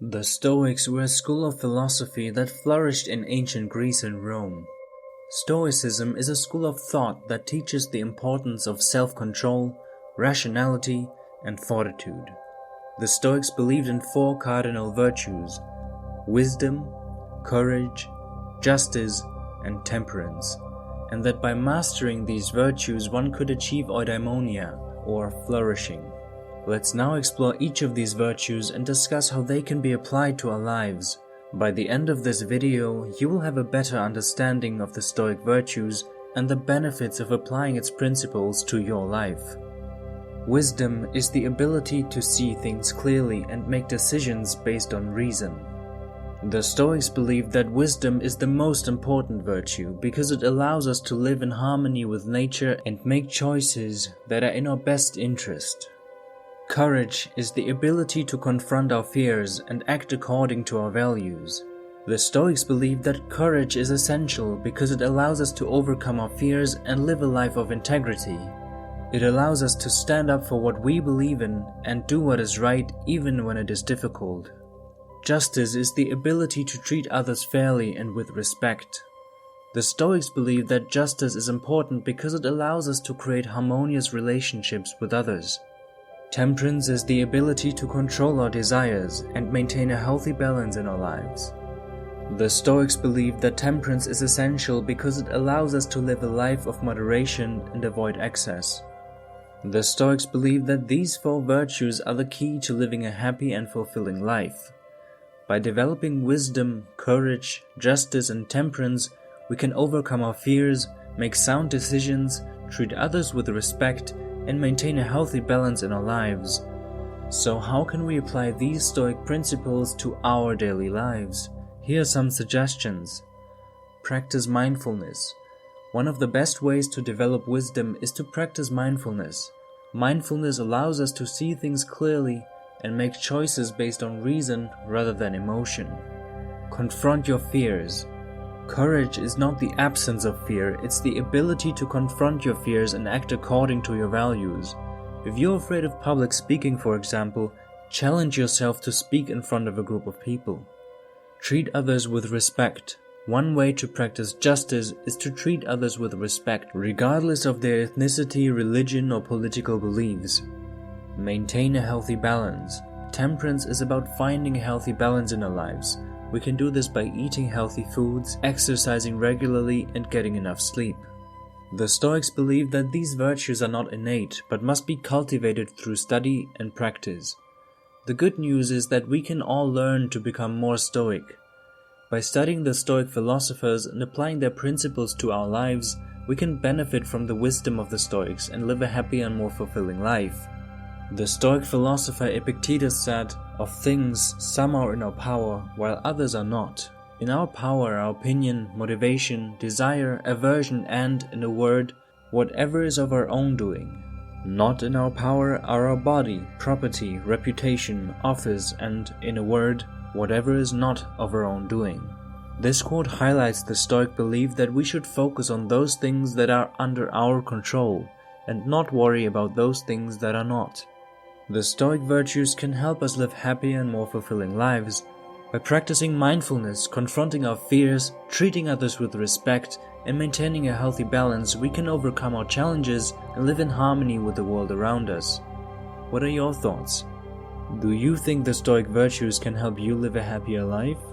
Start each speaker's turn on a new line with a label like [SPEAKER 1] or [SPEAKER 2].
[SPEAKER 1] The Stoics were a school of philosophy that flourished in ancient Greece and Rome. Stoicism is a school of thought that teaches the importance of self-control, rationality, and fortitude. The Stoics believed in four cardinal virtues: wisdom, courage, justice, and temperance, and that by mastering these virtues one could achieve eudaimonia, or flourishing. Let's now explore each of these virtues and discuss how they can be applied to our lives. By the end of this video, you will have a better understanding of the Stoic virtues and the benefits of applying its principles to your life. Wisdom is the ability to see things clearly and make decisions based on reason. The Stoics believe that wisdom is the most important virtue because it allows us to live in harmony with nature and make choices that are in our best interest. Courage is the ability to confront our fears and act according to our values. The Stoics believe that courage is essential because it allows us to overcome our fears and live a life of integrity. It allows us to stand up for what we believe in and do what is right even when it is difficult. Justice is the ability to treat others fairly and with respect. The Stoics believe that justice is important because it allows us to create harmonious relationships with others. Temperance is the ability to control our desires and maintain a healthy balance in our lives. The Stoics believe that temperance is essential because it allows us to live a life of moderation and avoid excess. The Stoics believe that these four virtues are the key to living a happy and fulfilling life. By developing wisdom, courage, justice, and temperance, we can overcome our fears, make sound decisions, treat others with respect, and maintain a healthy balance in our lives. So how can we apply these Stoic principles to our daily lives? Here are some suggestions. Practice mindfulness. One of the best ways to develop wisdom is to practice mindfulness. Mindfulness allows us to see things clearly and make choices based on reason rather than emotion. Confront your fears. Courage is not the absence of fear, it's the ability to confront your fears and act according to your values. If you're afraid of public speaking, for example, challenge yourself to speak in front of a group of people. Treat others with respect. One way to practice justice is to treat others with respect, regardless of their ethnicity, religion, or political beliefs. Maintain a healthy balance. Temperance is about finding a healthy balance in our lives. We can do this by eating healthy foods, exercising regularly, and getting enough sleep. The Stoics believe that these virtues are not innate, but must be cultivated through study and practice. The good news is that we can all learn to become more Stoic. By studying the Stoic philosophers and applying their principles to our lives, we can benefit from the wisdom of the Stoics and live a happy and more fulfilling life. The Stoic philosopher Epictetus said, "Of things, some are in our power, while others are not. In our power are opinion, motivation, desire, aversion, and, in a word, whatever is of our own doing. Not in our power are our body, property, reputation, office, and, in a word, whatever is not of our own doing." This quote highlights the Stoic belief that we should focus on those things that are under our control, and not worry about those things that are not. The Stoic virtues can help us live happy and more fulfilling lives. By practicing mindfulness, confronting our fears, treating others with respect, and maintaining a healthy balance, we can overcome our challenges and live in harmony with the world around us. What are your thoughts? Do you think the Stoic virtues can help you live a happier life?